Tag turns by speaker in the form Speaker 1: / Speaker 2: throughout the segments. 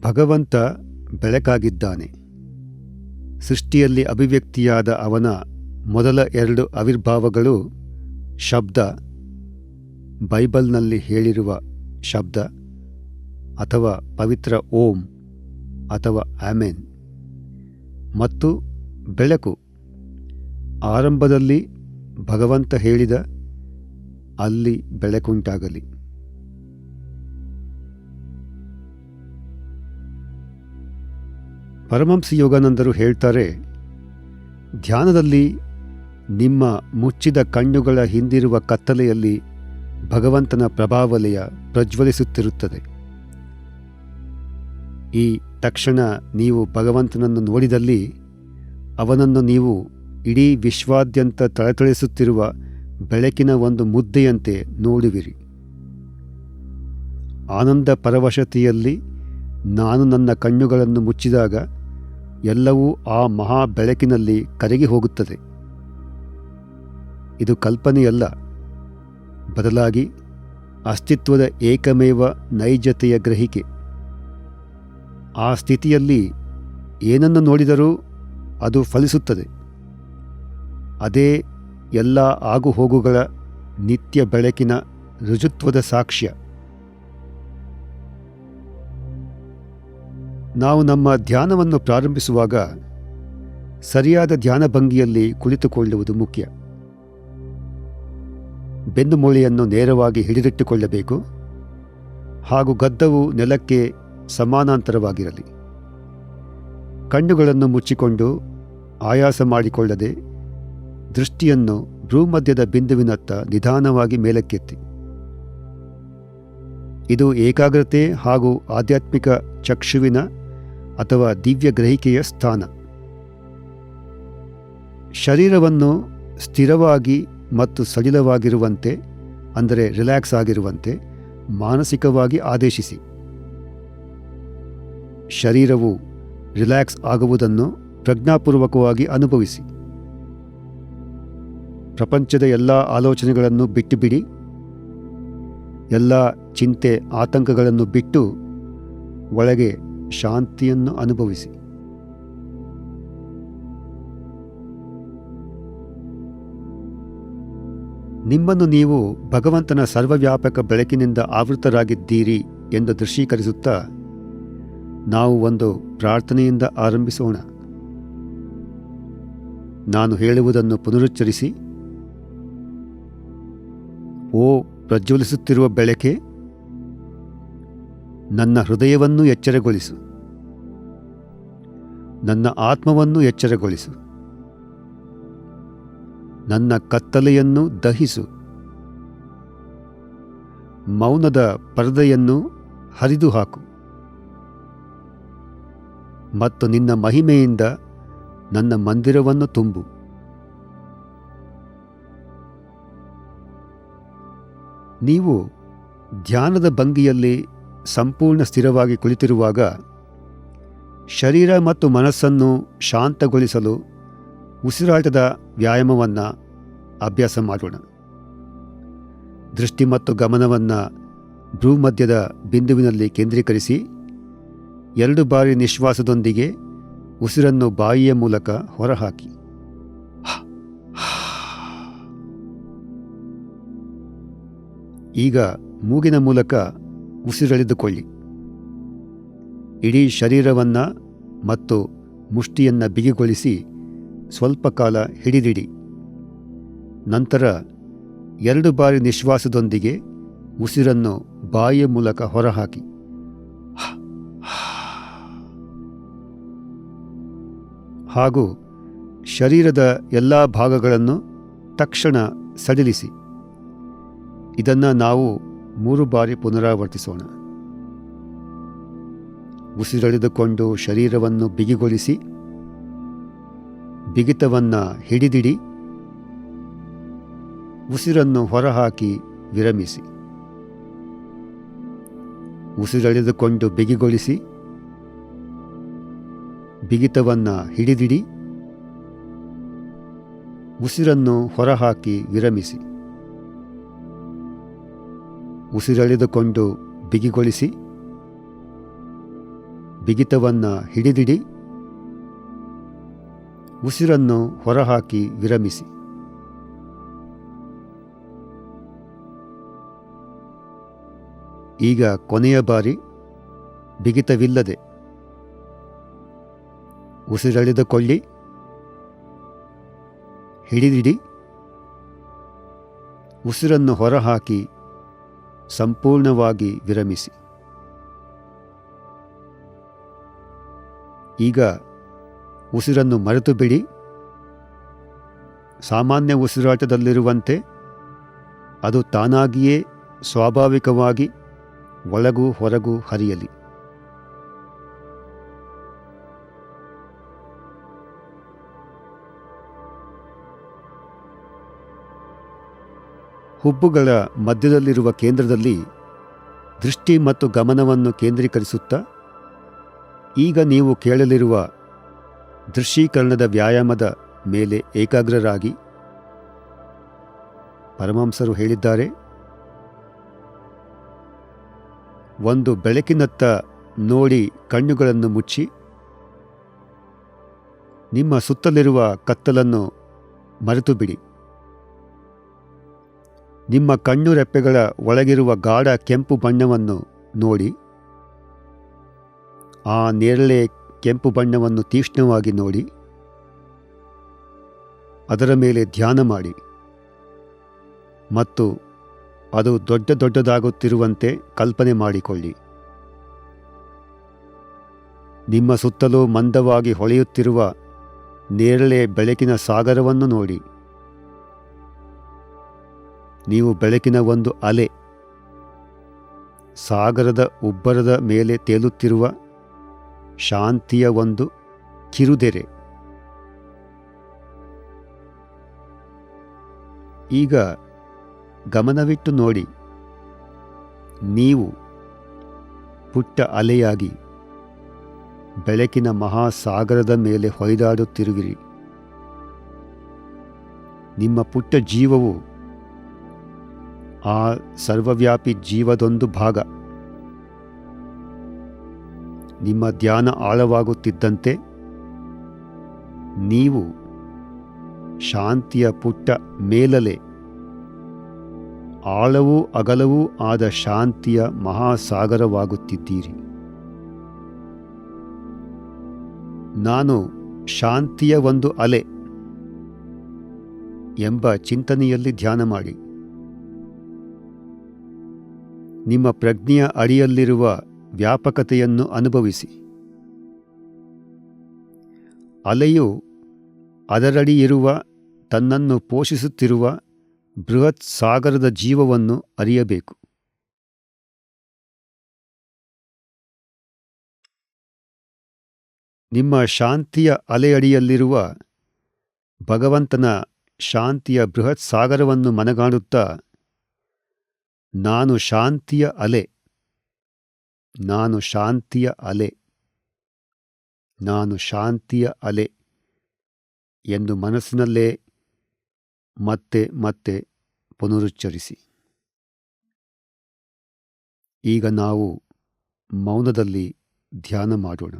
Speaker 1: ಭಗವಂತ ಬೆಳಕಾಗಿದ್ದಾನೆ. ಸೃಷ್ಟಿಯಲ್ಲಿ ಅಭಿವ್ಯಕ್ತಿಯಾದ ಅವನ ಮೊದಲ 2 ಆವಿರ್ಭಾವಗಳು ಶಬ್ದ, ಬೈಬಲ್ನಲ್ಲಿ ಹೇಳಿರುವ ಶಬ್ದ ಅಥವಾ ಪವಿತ್ರ ಓಂ ಅಥವಾ ಆಮೆನ್, ಮತ್ತು ಬೆಳಕು. ಆರಂಭದಲ್ಲಿ ಭಗವಂತ ಹೇಳಿದ ಅಲ್ಲಿ ಬೆಳಕುಂಟಾಗಲಿ. ಪರಮಹಂಸ ಯೋಗಾನಂದರು ಹೇಳ್ತಾರೆ, ಧ್ಯಾನದಲ್ಲಿ ನಿಮ್ಮ ಮುಚ್ಚಿದ ಕಣ್ಣುಗಳ ಹಿಂದಿರುವ ಕತ್ತಲೆಯಲ್ಲಿ ಭಗವಂತನ ಪ್ರಭಾವಲಯ ಪ್ರಜ್ವಲಿಸುತ್ತಿರುತ್ತದೆ. ಈ ತಕ್ಷಣ ನೀವು ಭಗವಂತನನ್ನು ನೋಡಿದಲ್ಲಿ ಅವನನ್ನು ನೀವು ಇಡೀ ವಿಶ್ವಾದ್ಯಂತ ಥಳಥಳಿಸುತ್ತಿರುವ ಬೆಳಕಿನ ಒಂದು ಮುದ್ದೆಯಂತೆ ನೋಡುವಿರಿ. ಆನಂದ ಪರವಶತೆಯಲ್ಲಿ ನಾನು ನನ್ನ ಕಣ್ಣುಗಳನ್ನು ಮುಚ್ಚಿದಾಗ ಎಲ್ಲವೂ ಆ ಮಹಾ ಬೆಳಕಿನಲ್ಲಿ ಕರಗಿ ಹೋಗುತ್ತದೆ. ಇದು ಕಲ್ಪನೆಯಲ್ಲ, ಬದಲಾಗಿ ಅಸ್ತಿತ್ವದ ಏಕಮೇವ ನೈಜತೆಯ ಗ್ರಹಿಕೆ. ಆ ಸ್ಥಿತಿಯಲ್ಲಿ ಏನನ್ನು ನೋಡಿದರೂ ಅದು ಫಲಿಸುತ್ತದೆ. ಅದೇ ಎಲ್ಲ ಆಗುಹೋಗುಗಳ ನಿತ್ಯ ಬೆಳಕಿನ ಋಜುತ್ವದ ಸಾಕ್ಷ್ಯ. ನಾವು ನಮ್ಮ ಧ್ಯಾನವನ್ನು ಪ್ರಾರಂಭಿಸುವಾಗ ಸರಿಯಾದ ಧ್ಯಾನ ಭಂಗಿಯಲ್ಲಿ ಕುಳಿತುಕೊಳ್ಳುವುದು ಮುಖ್ಯ. ಬೆನ್ನುಮೂಳೆಯನ್ನು ನೇರವಾಗಿ ಹಿಡಿದಿಟ್ಟುಕೊಳ್ಳಬೇಕು ಹಾಗೂ ಗದ್ದವು ನೆಲಕ್ಕೆ ಸಮಾನಾಂತರವಾಗಿರಲಿ. ಕಣ್ಣುಗಳನ್ನು ಮುಚ್ಚಿಕೊಂಡು ಆಯಾಸ ಮಾಡಿಕೊಳ್ಳದೆ ದೃಷ್ಟಿಯನ್ನು ಭ್ರೂಮಧ್ಯದ ಬಿಂದುವಿನತ್ತ ನಿಧಾನವಾಗಿ ಮೇಲಕ್ಕೆತ್ತಿ. ಇದು ಏಕಾಗ್ರತೆ ಹಾಗೂ ಆಧ್ಯಾತ್ಮಿಕ ಚಕ್ಷುವಿನ ಅಥವಾ ದಿವ್ಯ ಗ್ರಹಿಕೆಯ ಸ್ಥಾನ. ಶರೀರವನ್ನು ಸ್ಥಿರವಾಗಿ ಮತ್ತು ಸಡಿಲವಾಗಿರುವಂತೆ, ಅಂದರೆ ರಿಲ್ಯಾಕ್ಸ್ ಆಗಿರುವಂತೆ ಮಾನಸಿಕವಾಗಿ ಆದೇಶಿಸಿ. ಶರೀರವು ರಿಲ್ಯಾಕ್ಸ್ ಆಗುವುದನ್ನು ಪ್ರಜ್ಞಾಪೂರ್ವಕವಾಗಿ ಅನುಭವಿಸಿ. ಪ್ರಪಂಚದ ಎಲ್ಲ ಆಲೋಚನೆಗಳನ್ನು ಬಿಟ್ಟುಬಿಡಿ. ಎಲ್ಲ ಚಿಂತೆ ಆತಂಕಗಳನ್ನು ಬಿಟ್ಟು ಒಳಗೆ ಶಾಂತಿಯನ್ನು ಅನುಭವಿಸಿ. ನಿಮ್ಮನ್ನು ನೀವು ಭಗವಂತನ ಸರ್ವವ್ಯಾಪಕ ಬೆಳಕಿನಿಂದ ಆವೃತರಾಗಿದ್ದೀರಿ ಎಂದು ದೃಶ್ಯೀಕರಿಸುತ್ತಾ ನಾವು ಒಂದು ಪ್ರಾರ್ಥನೆಯಿಂದ ಆರಂಭಿಸೋಣ. ನಾನು ಹೇಳುವುದನ್ನು ಪುನರುಚ್ಚರಿಸಿ. ಓ ಪ್ರಜ್ವಲಿಸುತ್ತಿರುವ ಬೆಳಕೆ, ನನ್ನ ಹೃದಯವನ್ನು ಎಚ್ಚರಗೊಳಿಸು, ನನ್ನ ಆತ್ಮವನ್ನು ಎಚ್ಚರಗೊಳಿಸು, ನನ್ನ ಕತ್ತಲೆಯನ್ನು ದಹಿಸು, ಮೌನದ ಪರದೆಯನ್ನು ಹರಿದು ಹಾಕು ಮತ್ತು ನಿನ್ನ ಮಹಿಮೆಯಿಂದ ನನ್ನ ಮಂದಿರವನ್ನು ತುಂಬು. ನೀವು ಧ್ಯಾನದ ಭಂಗಿಯಲ್ಲಿ ಸಂಪೂರ್ಣ ಸ್ಥಿರವಾಗಿ ಕುಳಿತಿರುವಾಗ ಶರೀರ ಮತ್ತು ಮನಸ್ಸನ್ನು ಶಾಂತಗೊಳಿಸಲು ಉಸಿರಾಟದ ವ್ಯಾಯಾಮವನ್ನು ಅಭ್ಯಾಸ ಮಾಡೋಣ. ದೃಷ್ಟಿ ಮತ್ತು ಗಮನವನ್ನು ಭ್ರೂಮಧ್ಯದ ಬಿಂದುವಿನಲ್ಲಿ ಕೇಂದ್ರೀಕರಿಸಿ 2 ಬಾರಿ ನಿಶ್ವಾಸದೊಂದಿಗೆ ಉಸಿರನ್ನು ಬಾಯಿಯ ಮೂಲಕ ಹೊರಹಾಕಿ. ಈಗ ಮೂಗಿನ ಮೂಲಕ ಉಸಿರೆಳೆದುಕೊಳ್ಳಿ. ಇಡೀ ಶರೀರವನ್ನು ಮತ್ತು ಮುಷ್ಟಿಯನ್ನು ಬಿಗಿಗೊಳಿಸಿ ಸ್ವಲ್ಪ ಕಾಲ ಹಿಡಿದಿಡಿ. ನಂತರ 2 ಬಾರಿ ನಿಶ್ವಾಸದೊಂದಿಗೆ ಉಸಿರನ್ನು ಬಾಯಿಯ ಮೂಲಕ ಹೊರಹಾಕಿ. ಹಾಗೂ ಶರೀರದ ಎಲ್ಲ ಭಾಗಗಳನ್ನು ತಕ್ಷಣ ಸಡಿಲಿಸಿ. ಇದನ್ನು ನಾವು 3 ಬಾರಿ ಪುನರಾವರ್ತಿಸೋಣ. ಉಸಿರೆಳೆದುಕೊಂಡು ಶರೀರವನ್ನು ಬಿಗಿಗೊಳಿಸಿ, ಬಿಗಿತವನ್ನು ಹಿಡಿದಿಡಿ, ಉಸಿರನ್ನು ಹೊರಹಾಕಿ ವಿರಮಿಸಿ. ಉಸಿರೆಳೆದುಕೊಂಡು ಬಿಗಿಗೊಳಿಸಿ, ಬಿಗಿತವನ್ನು ಹಿಡಿದಿಡಿ, ಉಸಿರನ್ನು ಹೊರಹಾಕಿ ವಿರಮಿಸಿ. ಉಸಿರೆಳೆದುಕೊಂಡು ಬಿಗಿಗೊಳಿಸಿ, ಬಿಗಿತವನ್ನು ಹಿಡಿದಿಡಿ. ಉಸಿರನ್ನು ಹೊರಹಾಕಿ ವಿರಮಿಸಿ. ಈಗ ಕೊನೆಯ ಬಾರಿ ಬಿಗಿತವಿಲ್ಲದೆ ಉಸಿರೆಳೆದುಕೊಳ್ಳಿ, ಹಿಡಿದಿಡಿ. ಉಸಿರನ್ನು ಹೊರಹಾಕಿ ಸಂಪೂರ್ಣವಾಗಿ ವಿರಮಿಸಿ. ಈಗ ಉಸಿರನ್ನು ಮರೆತು ಬಿಡಿ. ಸಾಮಾನ್ಯ ಉಸಿರಾಟದಲ್ಲಿರುವಂತೆ ಅದು ತಾನಾಗಿಯೇ ಸ್ವಾಭಾವಿಕವಾಗಿ ಒಳಗೂ ಹೊರಗೂ ಹರಿಯಲಿ. ಹುಬ್ಬುಗಳ ಮಧ್ಯದಲ್ಲಿರುವ ಕೇಂದ್ರದಲ್ಲಿ ದೃಷ್ಟಿ ಮತ್ತು ಗಮನವನ್ನು ಕೇಂದ್ರೀಕರಿಸುತ್ತಾ ಈಗ ನೀವು ಕೇಳಲಿರುವ ದೃಶ್ಯೀಕರಣದ ವ್ಯಾಯಾಮದ ಮೇಲೆ ಏಕಾಗ್ರರಾಗಿ. ಪರಮಹಂಸರು ಹೇಳಿದ್ದಾರೆ, ಒಂದು ಬೆಳಕಿನತ್ತ ನೋಡಿ ಕಣ್ಣುಗಳನ್ನು ಮುಚ್ಚಿ ನಿಮ್ಮ ಸುತ್ತಲಿರುವ ಕತ್ತಲನ್ನು ಮರೆತು ಬಿಡಿ. ನಿಮ್ಮ ಕಣ್ಣು ರೆಪ್ಪೆಗಳ ಒಳಗಿರುವ ಗಾಢ ಕೆಂಪು ಬಣ್ಣವನ್ನು ನೋಡಿ. ಆ ನೇರಳೆ ಕೆಂಪು ಬಣ್ಣವನ್ನು ತೀಕ್ಷ್ಣವಾಗಿ ನೋಡಿ. ಅದರ ಮೇಲೆ ಧ್ಯಾನ ಮಾಡಿ ಮತ್ತು ಅದು ದೊಡ್ಡದಾಗುತ್ತಿರುವಂತೆ ಕಲ್ಪನೆ ಮಾಡಿಕೊಳ್ಳಿ. ನಿಮ್ಮ ಸುತ್ತಲೂ ಮಂದವಾಗಿ ಹೊಳೆಯುತ್ತಿರುವ ನೇರಳೆ ಬೆಳಕಿನ ಸಾಗರವನ್ನು ನೋಡಿ. ನೀವು ಬೆಳಕಿನ ಒಂದು ಅಲೆ, ಸಾಗರದ ಉಬ್ಬರದ ಮೇಲೆ ತೇಲುತ್ತಿರುವ ಶಾಂತಿಯ ಒಂದು ಕಿರುದೆರೆ. ಈಗ ಗಮನವಿಟ್ಟು ನೋಡಿ, ನೀವು ಪುಟ್ಟ ಅಲೆಯಾಗಿ ಬೆಳಕಿನ ಮಹಾಸಾಗರದ ಮೇಲೆ ಹೊಯ್ದಾಡುತ್ತಿರುವಿರಿ. ನಿಮ್ಮ ಪುಟ್ಟ ಜೀವವು ಆ ಸರ್ವವ್ಯಾಪಿ ಜೀವದೊಂದು ಭಾಗ. ನಿಮ್ಮ ಧ್ಯಾನ ಆಳವಾಗುತ್ತಿದ್ದಂತೆ ನೀವು ಶಾಂತಿಯ ಪುಟ್ಟ ಮೇಲಲೆ, ಆಳವೂ ಅಗಲವೂ ಆದ ಶಾಂತಿಯ ಮಹಾಸಾಗರವಾಗುತ್ತಿದ್ದೀರಿ. ನಾನು ಶಾಂತಿಯ ಒಂದು ಅಲೆ ಎಂಬ ಚಿಂತನೆಯಲ್ಲಿ ಧ್ಯಾನ ಮಾಡಿ. ನಿಮ್ಮ ಪ್ರಜ್ಞೆಯ ಅಡಿಯಲ್ಲಿರುವ ವ್ಯಾಪಕತೆಯನ್ನು ಅನುಭವಿಸಿ. ಅಲೆಯು ಅದರಡಿಯಿರುವ ತನ್ನನ್ನು ಪೋಷಿಸುತ್ತಿರುವ ಬೃಹತ್ ಸಾಗರದ ಜೀವವನ್ನು ಅರಿಯಬೇಕು. ನಿಮ್ಮ ಶಾಂತಿಯ ಅಲೆಯಡಿಯಲ್ಲಿರುವ ಭಗವಂತನ ಶಾಂತಿಯ ಬೃಹತ್ ಸಾಗರವನ್ನು ಮನಗಾಣುತ್ತಾ, ನಾನು ಶಾಂತಿಯ ಅಲೆ, ನಾನು ಶಾಂತಿಯ ಅಲೆ, ನಾನು ಶಾಂತಿಯ ಅಲೆ ಎಂದು ಮನಸ್ಸಿನಲ್ಲೇ ಮತ್ತೆ ಮತ್ತೆ ಪುನರುಚ್ಚರಿಸಿ. ಈಗ ನಾವು ಮೌನದಲ್ಲಿ ಧ್ಯಾನ ಮಾಡೋಣ.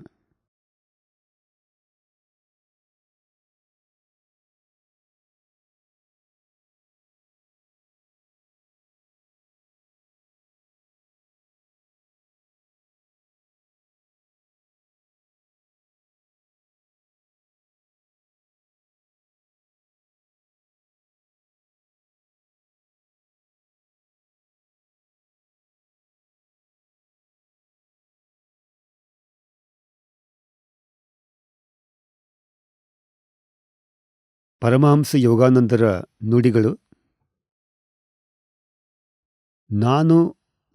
Speaker 1: ಪರಮಹಂಸ ಯೋಗಾನಂದರ ನುಡಿಗಳು: ನಾನು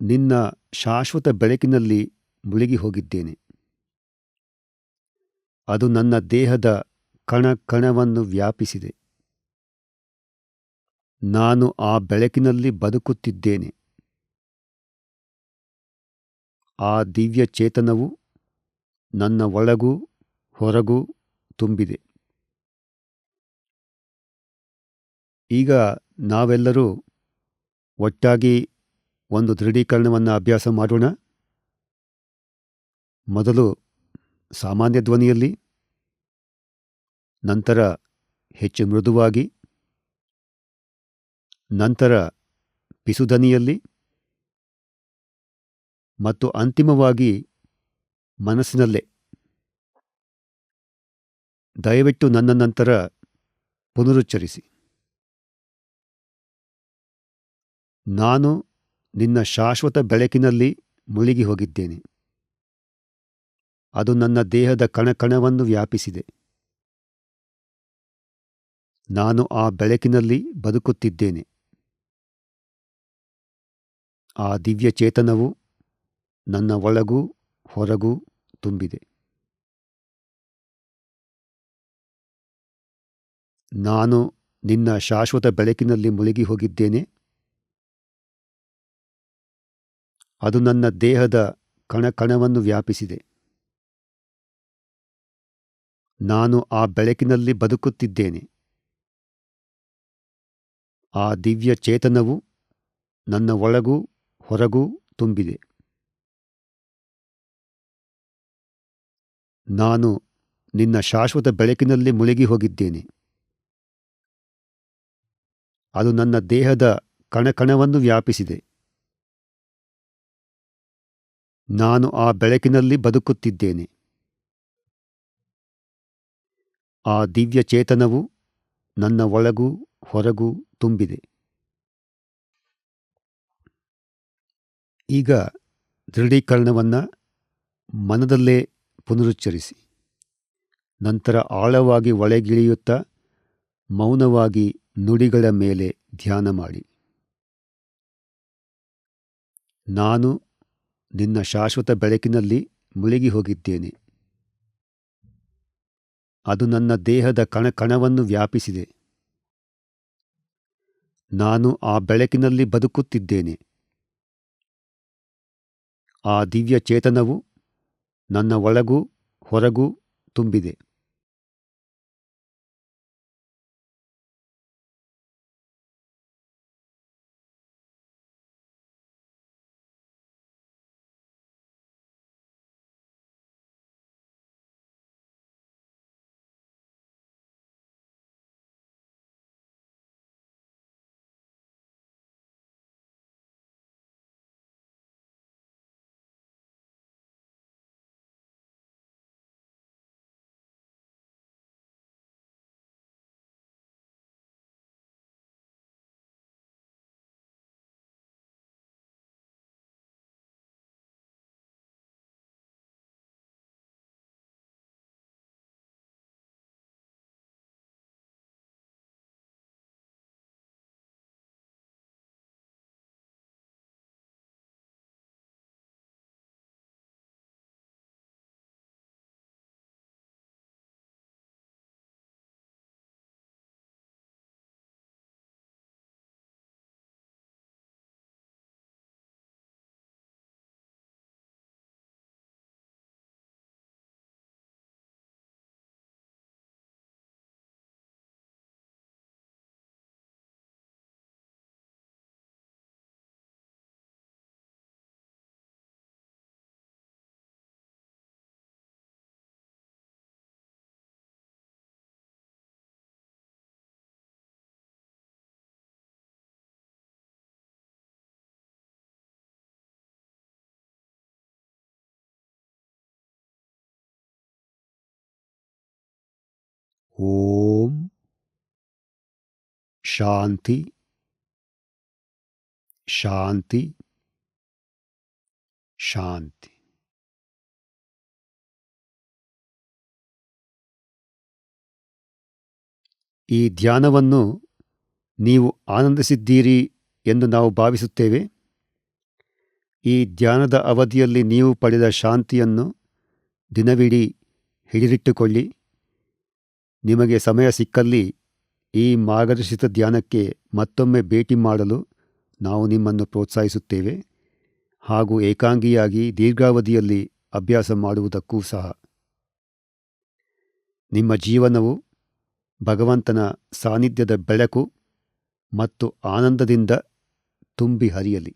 Speaker 1: ನಿನ್ನ ಶಾಶ್ವತ ಬೆಳಕಿನಲ್ಲಿ ಮುಳುಗಿ ಹೋಗಿದ್ದೇನೆ. ಅದು ನನ್ನ ದೇಹದ ಕಣ ಕಣವನ್ನು ವ್ಯಾಪಿಸಿದೆ. ನಾನು ಆ ಬೆಳಕಿನಲ್ಲಿ ಬದುಕುತ್ತಿದ್ದೇನೆ. ಆ ದಿವ್ಯ ಚೇತನವು ನನ್ನ ಒಳಗೂ ಹೊರಗೂ ತುಂಬಿದೆ. ಈಗ ನಾವೆಲ್ಲರೂ ಒಟ್ಟಾಗಿ ಒಂದು ದೃಢೀಕರಣವನ್ನು ಅಭ್ಯಾಸ ಮಾಡೋಣ. ಮೊದಲು ಸಾಮಾನ್ಯ ಧ್ವನಿಯಲ್ಲಿ, ನಂತರ ಹೆಚ್ಚು ಮೃದುವಾಗಿ, ನಂತರ ಪಿಸುದನಿಯಲ್ಲಿ ಮತ್ತು ಅಂತಿಮವಾಗಿ ಮನಸ್ಸಿನಲ್ಲೇ. ದಯವಿಟ್ಟು ನನ್ನ ನಂತರ ಪುನರುಚ್ಚರಿಸಿ. ನಾನು ನಿನ್ನ ಶಾಶ್ವತ ಬೆಳಕಿನಲ್ಲಿ ಮುಳುಗಿ ಹೋಗಿದ್ದೇನೆ. ಅದು ನನ್ನ ದೇಹದ ಕಣಕಣವನ್ನು ವ್ಯಾಪಿಸಿದೆ. ನಾನು ಆ ಬೆಳಕಿನಲ್ಲಿ ಬದುಕುತ್ತಿದ್ದೇನೆ. ಆ ದಿವ್ಯ ಚೇತನವು ನನ್ನ ಒಳಗೂ ಹೊರಗೂ ತುಂಬಿದೆ. ನಾನು ನಿನ್ನ ಶಾಶ್ವತ ಬೆಳಕಿನಲ್ಲಿ ಮುಳುಗಿ ಹೋಗಿದ್ದೇನೆ. ಅದು ನನ್ನ ದೇಹದ ಕಣಕಣವನ್ನು ವ್ಯಾಪಿಸಿದೆ. ನಾನು ಆ ಬೆಳಕಿನಲ್ಲಿ ಬದುಕುತ್ತಿದ್ದೇನೆ. ಆ ದಿವ್ಯ ಚೇತನವು ನನ್ನ ಒಳಗೂ ಹೊರಗೂ ತುಂಬಿದೆ. ನಾನು ನಿನ್ನ ಶಾಶ್ವತ ಬೆಳಕಿನಲ್ಲಿ ಮುಳುಗಿ ಹೋಗಿದ್ದೇನೆ. ಅದು ನನ್ನ ದೇಹದ ಕಣಕಣವನ್ನು ವ್ಯಾಪಿಸಿದೆ. ನಾನು ಆ ಬೆಳಕಿನಲ್ಲಿ ಬದುಕುತ್ತಿದ್ದೇನೆ. ಆ ದಿವ್ಯ ಚೇತನವು ನನ್ನ ಒಳಗೂ ಹೊರಗೂ ತುಂಬಿದೆ. ಈಗ ದೃಢೀಕರಣವನ್ನು ಮನದಲ್ಲೇ ಪುನರುಚ್ಚರಿಸಿ. ನಂತರ ಆಳವಾಗಿ ಒಳಗಿಳಿಯುತ್ತಾ ಮೌನವಾಗಿ ನುಡಿಗಳ ಮೇಲೆ ಧ್ಯಾನ ಮಾಡಿ. ನಾನು ನಿನ್ನ ಶಾಶ್ವತ ಬೆಳಕಿನಲ್ಲಿ ಮುಳುಗಿ ಹೋಗಿದ್ದೇನೆ. ಅದು ನನ್ನ ದೇಹದ ಕಣಕಣವನ್ನು ವ್ಯಾಪಿಸಿದೆ. ನಾನು ಆ ಬೆಳಕಿನಲ್ಲಿ ಬದುಕುತ್ತಿದ್ದೇನೆ. ಆ ದಿವ್ಯ ಚೇತನವು ನನ್ನ ಒಳಗೂ ಹೊರಗೂ ತುಂಬಿದೆ. ಓಂ ಶಾಂತಿ ಶಾಂತಿ ಶಾಂತಿ. ಈ ಧ್ಯಾನವನ್ನು ನೀವು ಆನಂದಿಸಿದ್ದೀರಿ ಎಂದು ನಾವು ಭಾವಿಸುತ್ತೇವೆ. ಈ ಧ್ಯಾನದ ಅವಧಿಯಲ್ಲಿ ನೀವು ಪಡೆದ ಶಾಂತಿಯನ್ನು ದಿನವಿಡೀ ಹಿಡಿದಿಟ್ಟುಕೊಳ್ಳಿ. ನಿಮಗೆ ಸಮಯ ಸಿಕ್ಕಲ್ಲಿ ಈ ಮಾರ್ಗದರ್ಶಿತ ಧ್ಯಾನಕ್ಕೆ ಮತ್ತೊಮ್ಮೆ ಭೇಟಿ ಮಾಡಲು ನಾವು ನಿಮ್ಮನ್ನು ಪ್ರೋತ್ಸಾಹಿಸುತ್ತೇವೆ, ಹಾಗೂ ಏಕಾಂಗಿಯಾಗಿ ದೀರ್ಘಾವಧಿಯಲ್ಲಿ ಅಭ್ಯಾಸ ಮಾಡುವುದಕ್ಕೂ ಸಹ. ನಿಮ್ಮ ಜೀವನವು ಭಗವಂತನ ಸಾನ್ನಿಧ್ಯದ ಬೆಳಕು ಮತ್ತು ಆನಂದದಿಂದ ತುಂಬಿ ಹರಿಯಲಿ.